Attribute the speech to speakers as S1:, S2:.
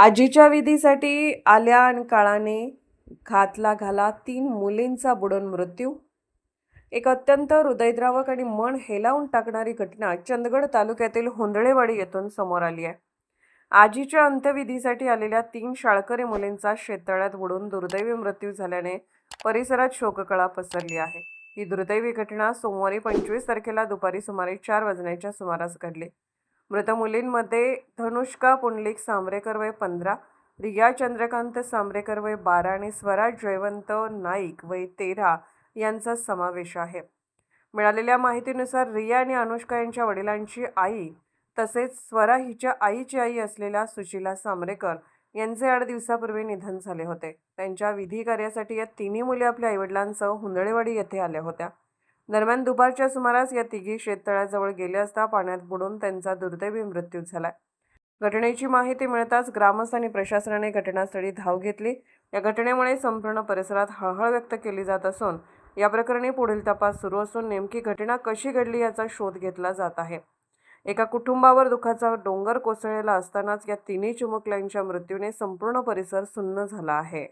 S1: आजीच्या विधीसाठी आल्या आणि काळाने घातला घाला 3 मुलींचा बुडून मृत्यू. एक अत्यंत हृदयद्रावक आणि मन हेलावून टाकणारी घटना चंदगड तालुक्यातील हुंदळेवाडी येथून समोर आली आहे. आजीच्या अंत्यविधीसाठी आलेल्या 3 शाळकरी मुलींचा शेततळ्यात बुडून दुर्दैवी मृत्यू झाल्याने परिसरात शोककळा पसरली आहे. ही दुर्दैवी घटना सोमवारी 25 तारखेला दुपारी सुमारे 4 वाजण्याच्या सुमारास घडली. मृत मुलींमध्ये धनुष्का पुंडलिक सांबरेकर वय 15, रिया चंद्रकांत सांबरेकर वय 12 आणि स्वराज जयवंत नाईक वय 13 यांचा समावेश आहे. मिळालेल्या माहितीनुसार रिया आणि अनुष्का यांच्या वडिलांची आई तसेच स्वरा हिच्या आईची आई असलेल्या सुशीला सांबरेकर यांचे 8 दिवसापूर्वी निधन झाले होते. त्यांच्या विधी कार्यासाठी या तिन्ही मुली आपल्या आईवडिलांसह हुंदळेवाडी येथे आल्या होत्या. दरम्यान दुपारच्या सुमारास या तिघी शेततळ्याजवळ गेल्या असता पाण्यात बुडून त्यांचा दुर्दैवी मृत्यू झाला. घटनेची माहिती मिळताच ग्रामस्थ आणि प्रशासनाने घटनास्थळी धाव घेतली. या घटनेमुळे संपूर्ण परिसरात हळहळ व्यक्त केली जात असून या प्रकरणी पुढील तपास सुरू असून नेमकी घटना कशी घडली याचा शोध घेतला जात आहे. एका कुटुंबावर दुःखाचा डोंगर कोसळलेला असतानाच या तिन्ही चिमुकल्यांच्या मृत्यूने संपूर्ण परिसर सुन्न झाला आहे.